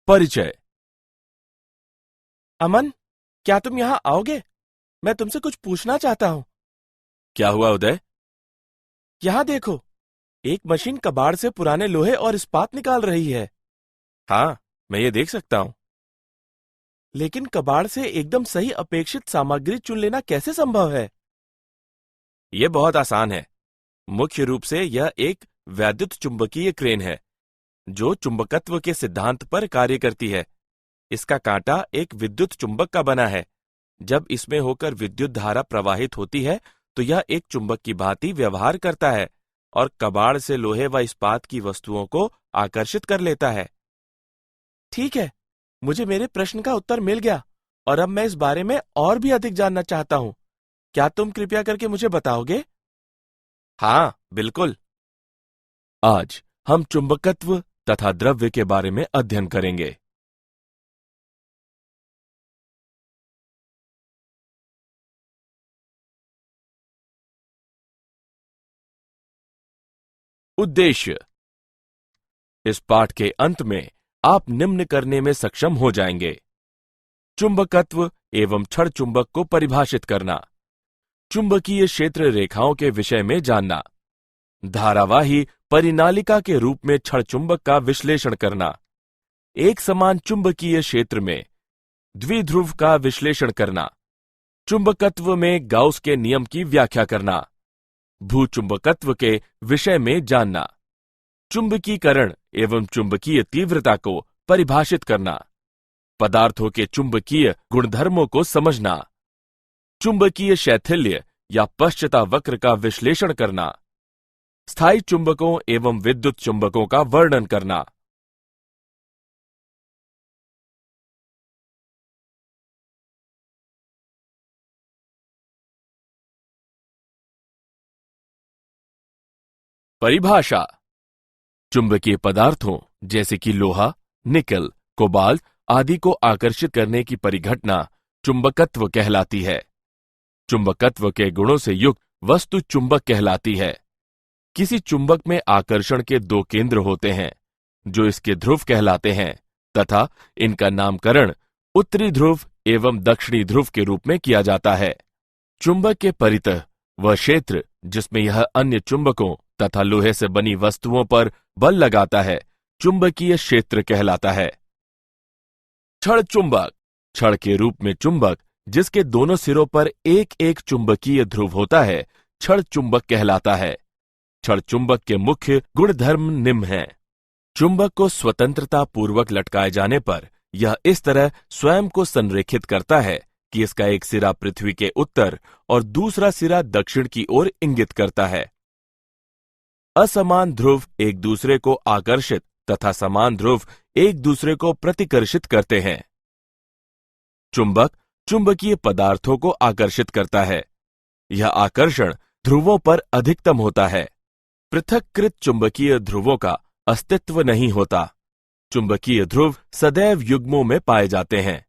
परिचय। अमन, क्या तुम यहाँ आओगे? मैं तुमसे कुछ पूछना चाहता हूँ। क्या हुआ उदय? यहाँ देखो, एक मशीन कबाड़ से पुराने लोहे और इस्पात निकाल रही है। हाँ, मैं ये देख सकता हूँ। लेकिन कबाड़ से एकदम सही अपेक्षित सामग्री चुन लेना कैसे संभव है? ये बहुत आसान है। मुख्य रूप से यह एक वैद्युत चुंबकीय क्रेन है जो चुंबकत्व के सिद्धांत पर कार्य करती है। इसका कांटा एक विद्युत चुंबक का बना है। जब इसमें होकर विद्युत धारा प्रवाहित होती है तो यह एक चुंबक की भांति व्यवहार करता है और कबाड़ से लोहे व इस्पात की वस्तुओं को आकर्षित कर लेता है। ठीक है, मुझे मेरे प्रश्न का उत्तर मिल गया और अब मैं इस बारे में और भी अधिक जानना चाहता हूँ। क्या तुम कृपया करके मुझे बताओगे? हाँ, बिल्कुल। आज हम चुंबकत्व तथा द्रव्य के बारे में अध्ययन करेंगे। उद्देश्य। इस पाठ के अंत में आप निम्न करने में सक्षम हो जाएंगे। चुंबकत्व एवं छड़ चुंबक को परिभाषित करना, चुंबकीय क्षेत्र रेखाओं के विषय में जानना, धारावाही परिनालिका के रूप में छड़ चुंबक का विश्लेषण करना, एक समान चुंबकीय क्षेत्र में द्विध्रुव का विश्लेषण करना, चुंबकत्व में गाउस के नियम की व्याख्या करना, भूचुंबकत्व के विषय में जानना, चुंबकीकरण एवं चुंबकीय तीव्रता को परिभाषित करना, पदार्थों के चुंबकीय गुणधर्मों को समझना, चुंबकीय शैथिल्य या पश्चता वक्र का विश्लेषण करना, स्थायी चुंबकों एवं विद्युत चुंबकों का वर्णन करना। परिभाषा। चुंबकीय पदार्थों जैसे कि लोहा, निकल, कोबाल्ट आदि को आकर्षित करने की परिघटना चुंबकत्व कहलाती है। चुंबकत्व के गुणों से युक्त वस्तु चुंबक कहलाती है। किसी चुंबक में आकर्षण के दो केंद्र होते हैं जो इसके ध्रुव कहलाते हैं तथा इनका नामकरण उत्तरी ध्रुव एवं दक्षिणी ध्रुव के रूप में किया जाता है। चुंबक के परितः वह क्षेत्र जिसमें यह अन्य चुंबकों तथा लोहे से बनी वस्तुओं पर बल लगाता है चुंबकीय क्षेत्र कहलाता है। छड़ चुंबक। छड़ के रूप में चुंबक जिसके दोनों सिरों पर एक एक चुंबकीय ध्रुव होता है छड़ चुंबक कहलाता है। छड़ चुंबक के मुख्य गुणधर्म निम्न हैं। चुंबक को स्वतंत्रता पूर्वक लटकाए जाने पर यह इस तरह स्वयं को संरेखित करता है कि इसका एक सिरा पृथ्वी के उत्तर और दूसरा सिरा दक्षिण की ओर इंगित करता है। असमान ध्रुव एक दूसरे को आकर्षित तथा समान ध्रुव एक दूसरे को प्रतिकर्षित करते हैं। चुंबक चुंबकीय पदार्थों को आकर्षित करता है। यह आकर्षण ध्रुवों पर अधिकतम होता है। पृथक्कृत चुंबकीय ध्रुवों का अस्तित्व नहीं होता। चुंबकीय ध्रुव सदैव युग्मों में पाए जाते हैं।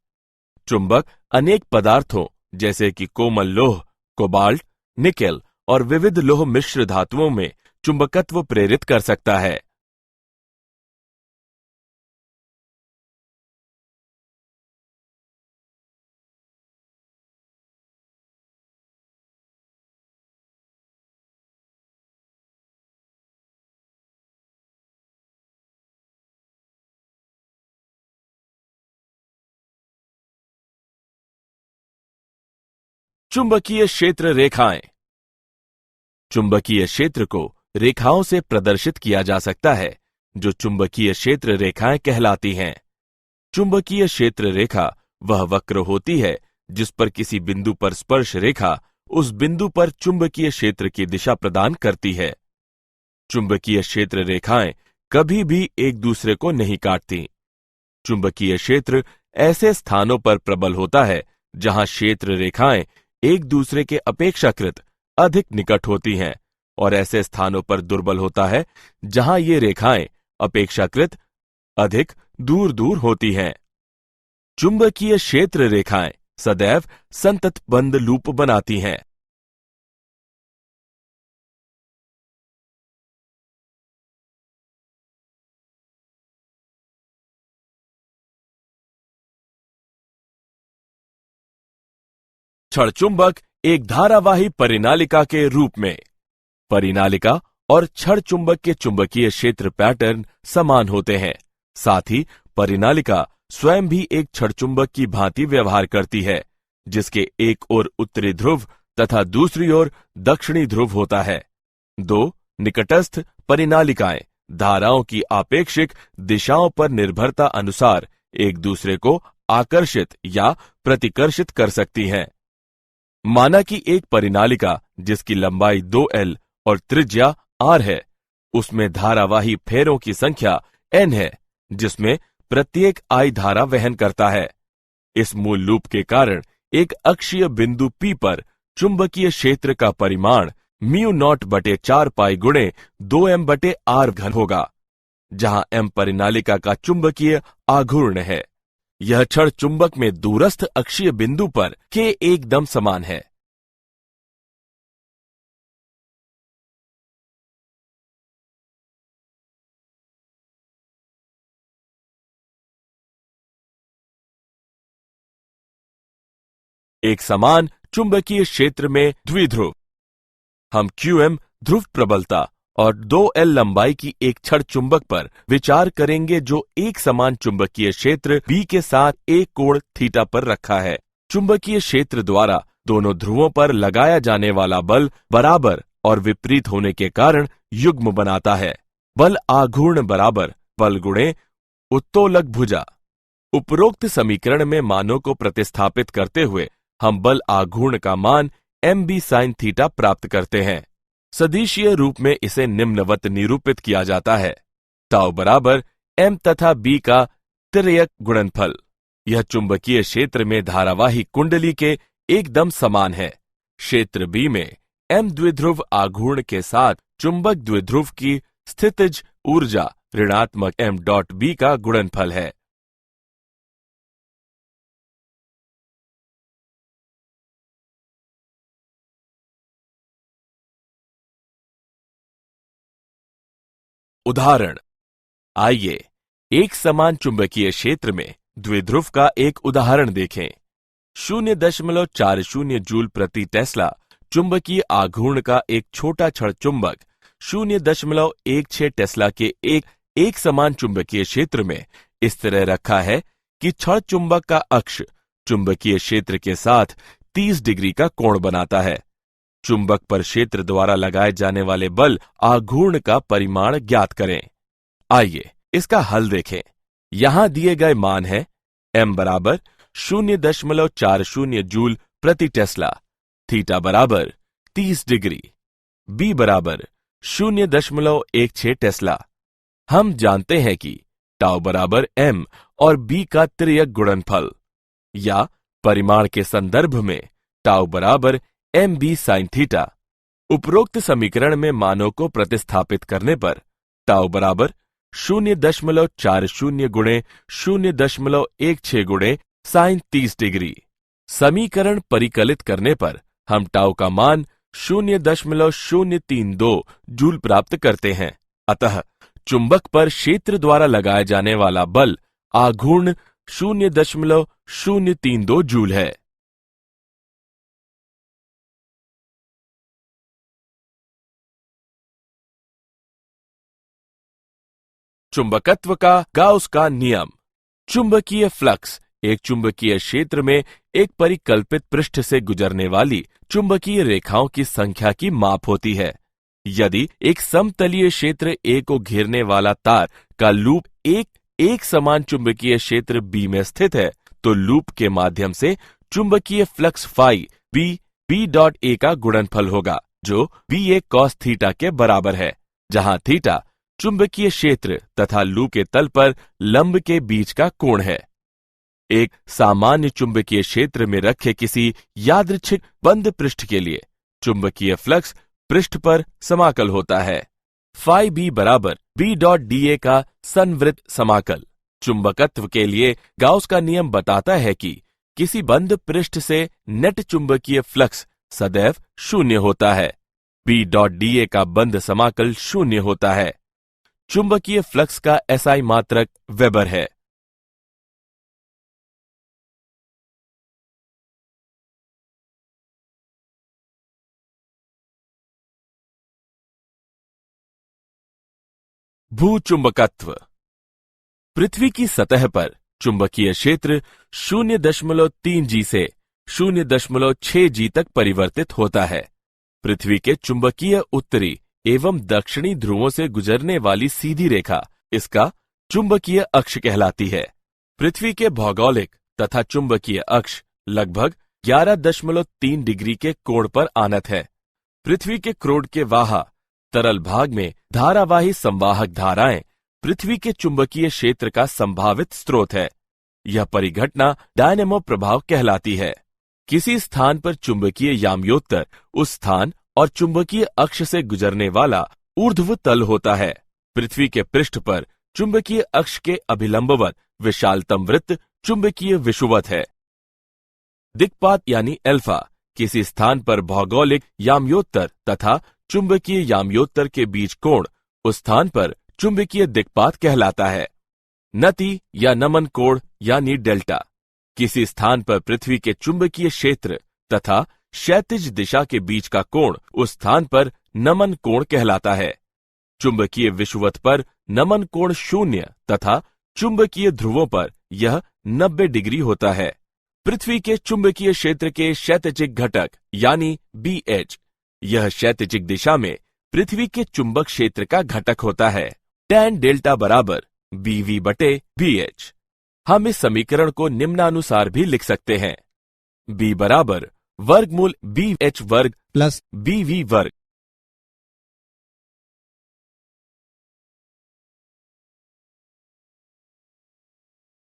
चुंबक अनेक पदार्थों जैसे कि कोमल लोह, कोबाल्ट, निकेल और विविध लोह मिश्र धातुओं में चुंबकत्व प्रेरित कर सकता है। चुंबकीय क्षेत्र रेखाएं। चुंबकीय क्षेत्र को रेखाओं से प्रदर्शित किया जा सकता है जो चुंबकीय क्षेत्र रेखाएं कहलाती हैं। चुंबकीय क्षेत्र रेखा वह वक्र होती है जिस पर किसी बिंदु पर स्पर्श रेखा उस बिंदु पर चुंबकीय क्षेत्र की दिशा प्रदान करती है। चुंबकीय क्षेत्र रेखाएं कभी भी एक दूसरे को नहीं काटती। चुंबकीय क्षेत्र ऐसे स्थानों पर प्रबल होता है जहां क्षेत्र रेखाएं एक दूसरे के अपेक्षाकृत अधिक निकट होती हैं और ऐसे स्थानों पर दुर्बल होता है जहां ये रेखाएं अपेक्षाकृत अधिक दूर दूर होती हैं। चुंबकीय क्षेत्र रेखाएं सदैव संतत बंद लूप बनाती हैं। क्षण चुंबक एक धारावाही परिनालिका के रूप में। परिनालिका और क्षण चुंबक के चुंबकीय क्षेत्र पैटर्न समान होते हैं। साथ ही परिनालिका स्वयं भी एक क्षण चुंबक की भांति व्यवहार करती है, जिसके एक ओर उत्तरी ध्रुव तथा दूसरी ओर दक्षिणी ध्रुव होता है। दो निकटस्थ परिनालिकाएं धाराओं की आपेक्षिक दिशाओं पर निर्भरता अनुसार एक दूसरे को आकर्षित या प्रतिकर्षित कर सकती हैं। माना कि एक परिनालिका जिसकी लंबाई 2L और त्रिज्या R है, उसमें धारावाही फेरों की संख्या N है, जिसमें प्रत्येक I धारा वहन करता है। इस मूल लूप के कारण एक अक्षीय बिंदु P पर चुंबकीय क्षेत्र का परिमाण μ0/4 पाई गुणे 2m/r घन होगा, जहां m परिनालिका का चुंबकीय आघूर्ण है। यह क्षण चुंबक में दूरस्थ अक्षीय बिंदु पर के एकदम समान है। एक समान चुंबकीय क्षेत्र में द्विध्रुव। हम QM ध्रुव प्रबलता और 2L लंबाई की एक क्षण चुंबक पर विचार करेंगे, जो एक समान चुंबकीय क्षेत्र B के साथ एक कोण थीटा पर रखा है। चुंबकीय क्षेत्र द्वारा दोनों ध्रुवों पर लगाया जाने वाला बल बराबर और विपरीत होने के कारण युग्म बनाता है। बल आघूर्ण बराबर बल गुणे उत्तोलक भुजा। उपरोक्त समीकरण में मानों को प्रतिस्थापित करते हुए हम बल आघूर्ण का मान mb sin थीटा प्राप्त करते हैं। सदिशीय रूप में इसे निम्नवत निरूपित किया जाता है। ताउ बराबर m तथा b का तिर्यक गुणनफल। यह चुंबकीय क्षेत्र में धारावाही कुंडली के एकदम समान है। क्षेत्र B में m द्विध्रुव आघूर्ण के साथ चुंबक द्विध्रुव की स्थितिज ऊर्जा ऋणात्मक m.b का गुणनफल है। उदाहरण। आइए एक समान चुंबकीय क्षेत्र में द्विध्रुव का एक उदाहरण देखें। 0.40 जूल प्रति टेस्ला चुंबकीय आघूर्ण का एक छोटा क्षण चुंबक 0.16 टेस्ला के एक समान चुंबकीय क्षेत्र में इस तरह रखा है कि क्षण चुंबक का अक्ष चुंबकीय क्षेत्र के साथ 30 डिग्री का कोण बनाता है। चुंबक पर क्षेत्र द्वारा लगाए जाने वाले बल आघूर्ण का परिमाण ज्ञात करें। आइए इसका हल देखें। यहां दिए गए मान है m बराबर 0.40 जूल प्रति टेस्ला, थीटा बराबर 30 डिग्री, b बराबर 0.16 टेस्ला। हम जानते हैं कि टाउ बराबर m और b का तिर्यक गुणनफल, या परिमाण के संदर्भ में टाउ बराबर mb sin थीटा। उपरोक्त समीकरण में मानों को प्रतिस्थापित करने पर टाउ बराबर 0.40 गुणे 0.16 गुणे साइन 30 डिग्री। समीकरण परिकलित करने पर हम टाउ का मान 0.032 जूल प्राप्त करते हैं। अतः चुंबक पर क्षेत्र द्वारा लगाया जाने वाला बल आघूर्ण 0.032 जूल है। चुंबकत्व का गाउस का नियम। चुंबकीय फ्लक्स एक चुंबकीय क्षेत्र में एक परिकल्पित पृष्ठ से गुजरने वाली चुंबकीय रेखाओं की संख्या की माप होती है। यदि एक समतलीय क्षेत्र A को घेरने वाला तार का लूप एक समान चुंबकीय क्षेत्र B में स्थित है, तो लूप के माध्यम से चुंबकीय फ्लक्स फाई B.A का गुणनफल होगा, जो BA cos थीटा के बराबर है, जहां थीटा चुंबकीय क्षेत्र तथा लूप के तल पर लंब के बीच का कोण है। एक सामान्य चुंबकीय क्षेत्र में रखे किसी यादृच्छिक बंद पृष्ठ के लिए चुंबकीय फ्लक्स पृष्ठ पर समाकल होता है। फाई B बराबर B.DA का संवृत्त समाकल। चुंबकत्व के लिए गाउस का नियम बताता है कि किसी बंद पृष्ठ से नेट चुंबकीय फ्लक्स सदैव शून्य होता है। B.DA का बंद समाकल शून्य होता है। चुंबकीय फ्लक्स का SI मात्रक वेबर है। भूचुंबकत्व। पृथ्वी की सतह पर चुंबकीय क्षेत्र 0.3 जी से 0.6 जी तक परिवर्तित होता है। पृथ्वी के चुंबकीय उत्तरी एवं दक्षिणी ध्रुवों से गुजरने वाली सीधी रेखा इसका चुंबकीय अक्ष कहलाती है। पृथ्वी के भौगोलिक तथा चुंबकीय अक्ष लगभग 11.3 डिग्री के कोण पर आनत है। पृथ्वी के क्रोड के वाहा तरल भाग में धारावाही संवाहक धाराएं पृथ्वी के चुंबकीय क्षेत्र का संभावित स्रोत है। यह परिघटना डायनेमो प्रभाव कहलाती है। किसी स्थान पर चुंबकीय याम्योत्तर उस स्थान और चुंबकीय अक्ष से गुजरने वाला ऊर्ध्व तल होता है। पृथ्वी के पृष्ठ पर चुंबकीय अक्ष के अभिलंबवत विशालतम वृत्त चुंबकीय विषुवत है। दिक्पात यानी अल्फा किसी स्थान पर भौगोलिक याम्योत्तर तथा चुंबकीय याम्योत्तर के बीच कोण उस स्थान पर चुंबकीय दिक्पात कहलाता है। नति या नमन कोण यानी डेल्टा किसी स्थान पर पृथ्वी के चुंबकीय क्षेत्र तथा क्षैतिज दिशा के बीच का कोण उस स्थान पर नमन कोण कहलाता है। चुंबकीय विषुवत पर नमन कोण 0 तथा चुंबकीय ध्रुवों पर यह 90 डिग्री होता है। पृथ्वी के चुंबकीय क्षेत्र के क्षैतिजिक घटक यानी BH यह क्षैतिजिक दिशा में पृथ्वी के चुंबक क्षेत्र का घटक होता है। tan डेल्टा बराबर BV/BH। हम इस समीकरण को निम्नानुसार भी लिख सकते हैं। B बराबर वर्गमूल BH वर्ग प्लस BV वर्ग।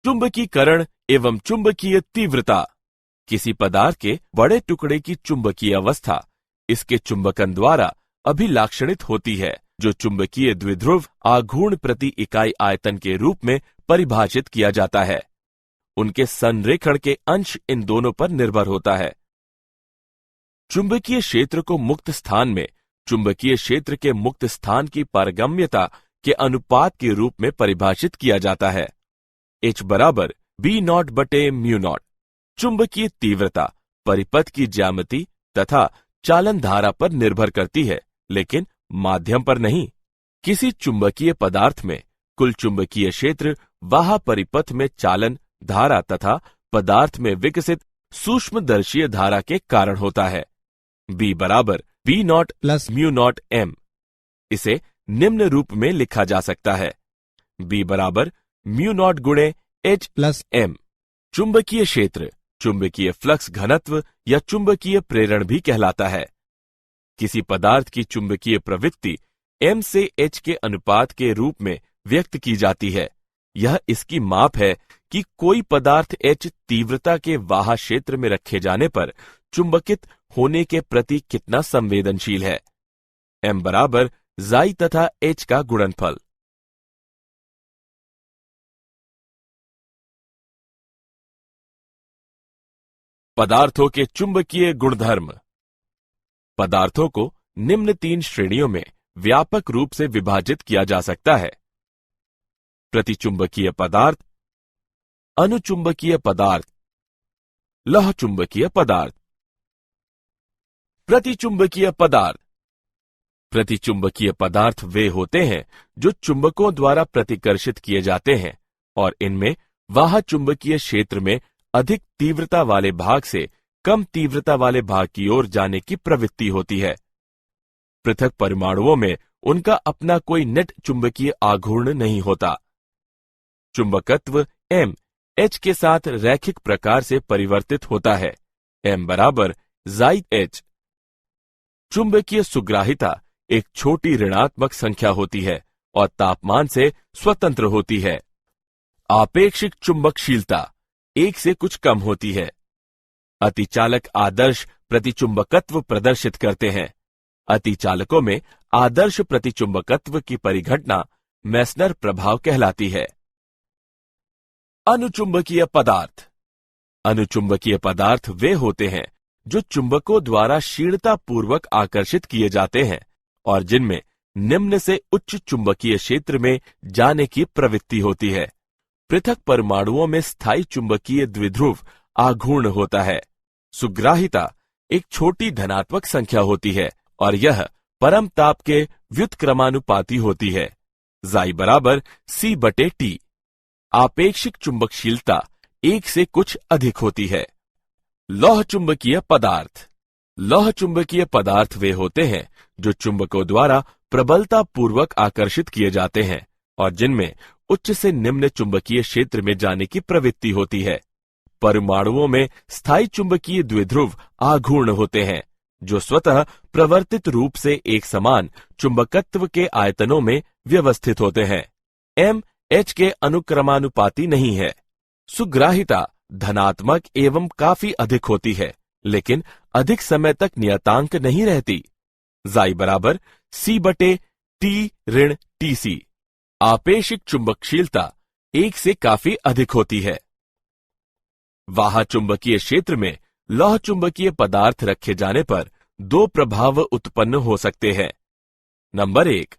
चुंबकीकरण एवं चुंबकीय तीव्रता। किसी पदार्थ के बड़े टुकड़े की चुंबकीय अवस्था इसके चुंबकन द्वारा अभिलाक्षणित होती है, जो चुंबकीय द्विध्रुव आघूर्ण प्रति इकाई आयतन के रूप में परिभाषित किया जाता है। उनके संरेखण के अंश इन दोनों पर निर्भर होता है। चुंबकीय क्षेत्र को मुक्त स्थान में चुंबकीय क्षेत्र के मुक्त स्थान की पारगम्यता के अनुपात के रूप में परिभाषित किया जाता है। H बराबर B0/μ0। चुंबकीय तीव्रता परिपथ की ज्यामिति तथा चालन धारा पर निर्भर करती है, लेकिन माध्यम पर नहीं। किसी चुंबकीय पदार्थ में कुल चुंबकीय क्षेत्र वाह परिपथ में चालन धारा तथा पदार्थ में विकसित सूक्ष्मदर्शीय धारा के कारण होता है। B बराबर B0+μ0m। इसे निम्न रूप में लिखा जा सकता है। B बराबर μ0 गुणे H+m। चुंबकीय क्षेत्र चुंबकीय फ्लक्स घनत्व या चुंबकीय प्रेरण भी कहलाता है। किसी पदार्थ की चुंबकीय प्रवृत्ति m से h के अनुपात के रूप में व्यक्त की जाती है। यह इसकी माप है कि कोई पदार्थ h तीव्रता के वाह क्षेत्र में रखे जाने पर चुंबकित होने के प्रति कितना संवेदनशील है। m बराबर जाई तथा h का गुणनफल। पदार्थों के चुंबकीय गुणधर्म। पदार्थों को निम्न 3 श्रेणियों में व्यापक रूप से विभाजित किया जा सकता है। प्रतिचुंबकीय पदार्थ, अनुचुंबकीय पदार्थ, लौह चुंबकीय पदार्थ। प्रतिचुंबकीय पदार्थ। प्रतिचुंबकीय पदार्थ वे होते हैं जो चुंबकों द्वारा प्रतिकर्षित किए जाते हैं और इनमें वाह चुंबकीय क्षेत्र में अधिक तीव्रता वाले भाग से कम तीव्रता वाले भाग की ओर जाने की प्रवृत्ति होती है। पृथक परमाणुओं में उनका अपना कोई नेट चुंबकीय आघूर्ण नहीं होता। चुंबकत्व M H के साथ रैखिक प्रकार से परिवर्तित होता है। M बराबर जाई H। चुंबकीय सुग्राहिता एक छोटी ऋणात्मक संख्या होती है और तापमान से स्वतंत्र होती है। आपेक्षिक चुंबकशीलता 1 से कुछ कम होती है। अतिचालक आदर्श प्रतिचुंबकत्व प्रदर्शित करते हैं। अतिचालकों में आदर्श प्रतिचुंबकत्व की परिघटना मेसनर प्रभाव कहलाती है। अनुचुंबकीय पदार्थ। अनुचुंबकीय पदार्थ वे होते हैं जो चुंबकों द्वारा क्षीणतापूर्वक आकर्षित किए जाते हैं और जिनमें निम्न से उच्च चुंबकीय क्षेत्र में जाने की प्रवृत्ति होती है। पृथक परमाणुओं में स्थायी चुंबकीय द्विध्रुव आघूर्ण होता है। सुग्राहिता एक छोटी धनात्मक संख्या होती है और यह परम ताप के व्युत्क्रमानुपाती होती है। जाई बराबर C/T। आपेक्षिक चुंबकशीलता 1 से कुछ अधिक होती है। लौह चुंबकीय पदार्थ। लौह चुंबकीय पदार्थ वे होते हैं जो चुंबकों द्वारा प्रबलता पूर्वक आकर्षित किए जाते हैं और जिनमें उच्च से निम्न चुंबकीय क्षेत्र में जाने की प्रवृत्ति होती है। परमाणुओं में स्थायी चुंबकीय द्विध्रुव आघूर्ण होते हैं जो स्वतः प्रवर्तित रूप से एक समान चुंबकत्व के आयतनों में व्यवस्थित होते हैं। M H के अनुक्रमानुपाती नहीं है। सुग्राहिता धनात्मक एवं काफी अधिक होती है, लेकिन अधिक समय तक नियतांक नहीं रहती। जाई बराबर C/T-TC। आपेक्षिक चुंबकशीलता 1 से काफी अधिक होती है। वाह चुंबकीय क्षेत्र में लौह चुंबकीय पदार्थ रखे जाने पर 2 प्रभाव उत्पन्न हो सकते हैं। नंबर 1,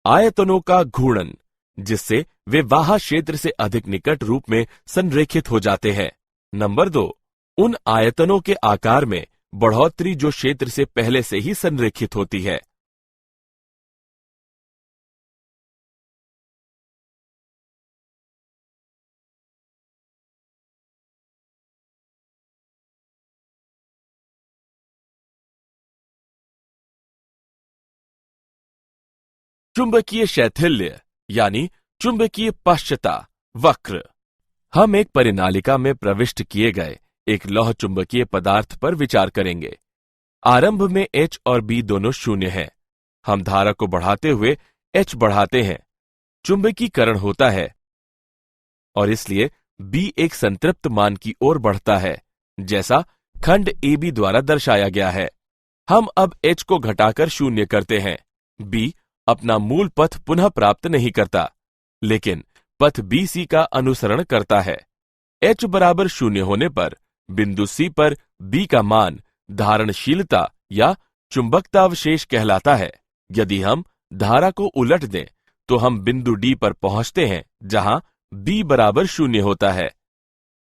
आयतनों का घूर्णन, जिससे वे वाह क्षेत्र से अधिक निकट रूप में संरेखित हो जाते हैं। नंबर 2, उन आयतनों के आकार में बढ़ोतरी जो क्षेत्र से पहले से ही संरेखित होती है। चुंबकीय शैथिल्य यानी चुंबकीय पश्चता वक्र। हम एक परिनालिका में प्रविष्ट किए गए एक लौह चुंबकीय पदार्थ पर विचार करेंगे। आरंभ में H और B दोनों शून्य हैं। हम धारा को बढ़ाते हुए H बढ़ाते हैं, चुंबकीकरण होता है और इसलिए B एक संतृप्त मान की ओर बढ़ता है, जैसा खंड AB द्वारा दर्शाया गया है। हम अब H को घटाकर शून्य करते हैं। B अपना मूल पथ पुनः प्राप्त नहीं करता, लेकिन पथ BC का अनुसरण करता है। H बराबर शून्य होने पर बिंदु C पर B का मान धारणशीलता या चुंबकतावशेष कहलाता है। यदि हम धारा को उलट दें तो हम बिंदु D पर पहुंचते हैं, जहां B बराबर शून्य होता है।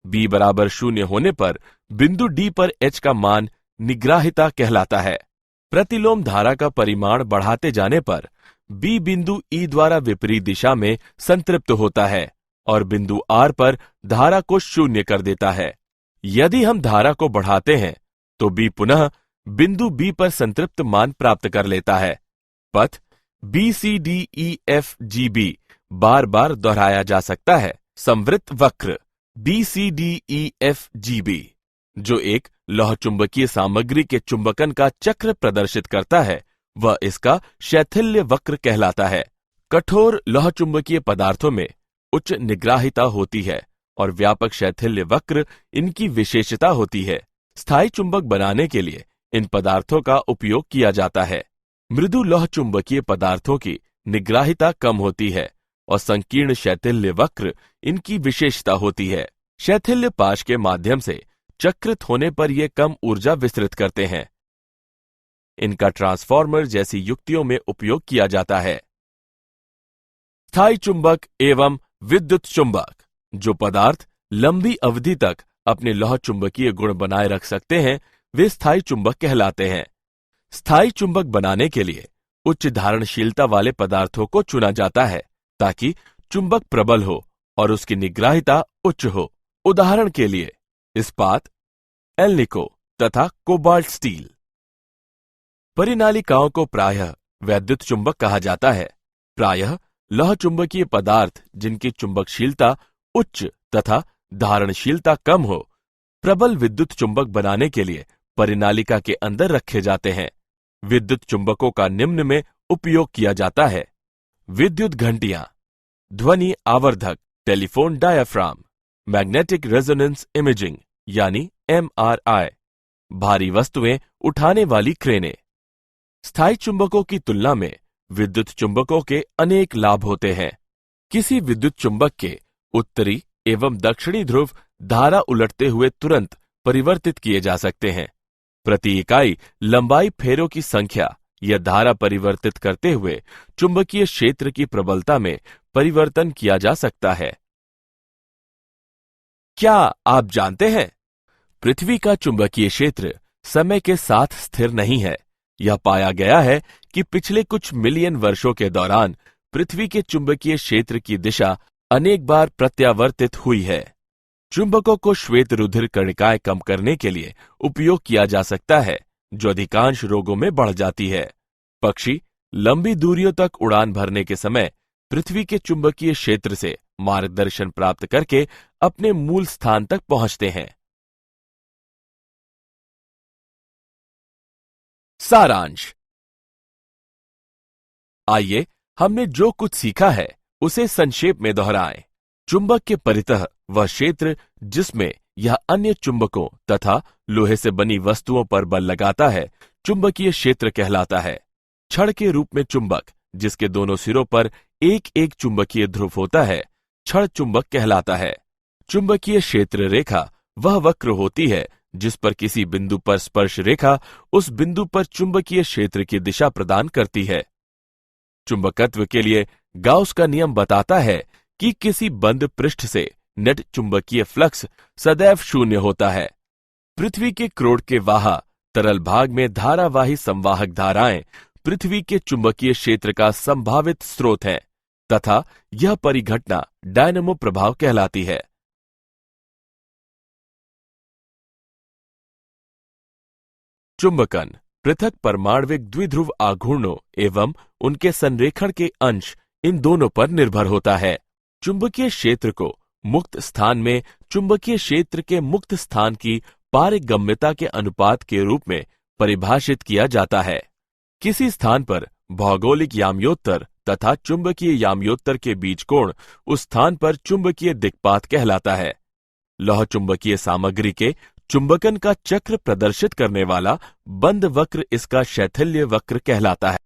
B बराबर शून्य होने पर बिंदु D पर H का मान निग्राहिता कहलाता है। प्रतिलोम धारा का परिमाण बढ़ाते जाने पर B बिंदु E द्वारा विपरीत दिशा में संतृप्त होता है और बिंदु R पर धारा को शून्य कर देता है। यदि हम धारा को बढ़ाते हैं तो B पुनः बिंदु B पर संतृप्त मान प्राप्त कर लेता है। पथ BCDEFGB बार बार दोहराया जा सकता है। संवृत्त वक्र BCDEFGB, जो एक लौह चुंबकीय सामग्री के चुंबकन का चक्र प्रदर्शित करता है, वह इसका शैथिल्य वक्र कहलाता है। कठोर लौह चुंबकीय पदार्थों में उच्च निग्राहिता होती है और व्यापक शैथिल्य वक्र इनकी विशेषता होती है। स्थायी चुंबक बनाने के लिए इन पदार्थों का उपयोग किया जाता है। मृदु लौह चुंबकीय पदार्थों की निग्राहिता कम होती है और संकीर्ण शैथिल्य वक्र इनकी विशेषता होती है। शैथिल्य पाश के माध्यम से चक्रित होने पर ये कम ऊर्जा विस्तृत करते हैं। इनका ट्रांसफार्मर जैसी युक्तियों में उपयोग किया जाता है। स्थायी चुंबक एवं विद्युत चुंबक। जो पदार्थ लंबी अवधि तक अपने लौह चुंबकीय गुण बनाए रख सकते हैं, वे स्थायी चुंबक कहलाते हैं। स्थायी चुंबक बनाने के लिए उच्च धारणशीलता वाले पदार्थों को चुना जाता है ताकि चुंबक प्रबल हो और उसकी निग्राहिता उच्च हो। उदाहरण के लिए इस्पात, एल्निको तथा कोबाल्ट स्टील। परिनालिकाओं को प्रायः वैद्युत चुंबक कहा जाता है। प्रायः लौह चुंबकीय पदार्थ जिनकी चुंबकशीलता उच्च तथा धारणशीलता कम हो, प्रबल विद्युत चुंबक बनाने के लिए परिनालिका के अंदर रखे जाते हैं। विद्युत चुंबकों का निम्न में उपयोग किया जाता है। विद्युत घंटियां, ध्वनि आवर्धक, telephone diaphragm, magnetic resonance imaging यानी MRI, भारी वस्तुएं उठाने वाली क्रेनें। स्थायी चुंबकों की तुलना में विद्युत चुंबकों के अनेक लाभ होते हैं। किसी विद्युत चुंबक के उत्तरी एवं दक्षिणी ध्रुव धारा उलटते हुए तुरंत परिवर्तित किए जा सकते हैं। प्रति इकाई लंबाई फेरों की संख्या यह धारा परिवर्तित करते हुए चुंबकीय क्षेत्र की प्रबलता में परिवर्तन किया जा सकता है। क्या आप जानते हैं, पृथ्वी का चुंबकीय क्षेत्र समय के साथ स्थिर नहीं है। यह पाया गया है कि पिछले कुछ मिलियन वर्षों के दौरान पृथ्वी के चुंबकीय क्षेत्र की दिशा अनेक बार प्रत्यावर्तित हुई है। चुंबकों को श्वेत रुधिर कणिकाएं कम करने के लिए उपयोग किया जा सकता है, जो अधिकांश रोगों में बढ़ जाती है। पक्षी लंबी दूरियों तक उड़ान भरने के समय पृथ्वी के चुंबकीय क्षेत्र से मार्गदर्शन प्राप्त करके अपने मूल स्थान तक पहुंचते हैं। सारांश। आइए हमने जो कुछ सीखा है उसे संक्षेप में दोहराएं। चुंबक के परितः वह क्षेत्र जिसमें यह अन्य चुंबकों तथा लोहे से बनी वस्तुओं पर बल लगाता है, चुंबकीय क्षेत्र कहलाता है। छड़ के रूप में चुंबक, जिसके दोनों सिरों पर एक एक चुंबकीय ध्रुव होता है, छड़ चुंबक कहलाता है। चुंबकीय क्षेत्र रेखा वह वक्र होती है जिस पर किसी बिंदु पर स्पर्श रेखा उस बिंदु पर चुंबकीय क्षेत्र की दिशा प्रदान करती है। चुंबकत्व के लिए गाउस का नियम बताता है कि किसी बंद पृष्ठ से नेट चुंबकीय फ्लक्स सदैव शून्य होता है। पृथ्वी के क्रोड के वाहा तरल भाग में धारावाही संवाहक धाराएं पृथ्वी के चुंबकीय क्षेत्र का संभावित स्रोत है तथा यह परिघटना डायनेमो प्रभाव कहलाती है। चुंबकन पृथक परमाण्विक द्विध्रुव आघूर्णों एवं उनके संरेखण के अंश इन दोनों पर निर्भर होता है। चुंबकीय क्षेत्र को मुक्त स्थान में चुंबकीय क्षेत्र के मुक्त स्थान की पारगम्यता के अनुपात के रूप में परिभाषित किया जाता है। किसी स्थान पर भौगोलिक याम्योत्तर तथा चुंबकीय याम्योत्तर के बीच कोण उस स्थान पर चुंबकीय दिक्पात कहलाता है। लौह चुंबकीय सामग्री के चुंबकन का चक्र प्रदर्शित करने वाला बंद वक्र इसका शैथिल्य वक्र कहलाता है।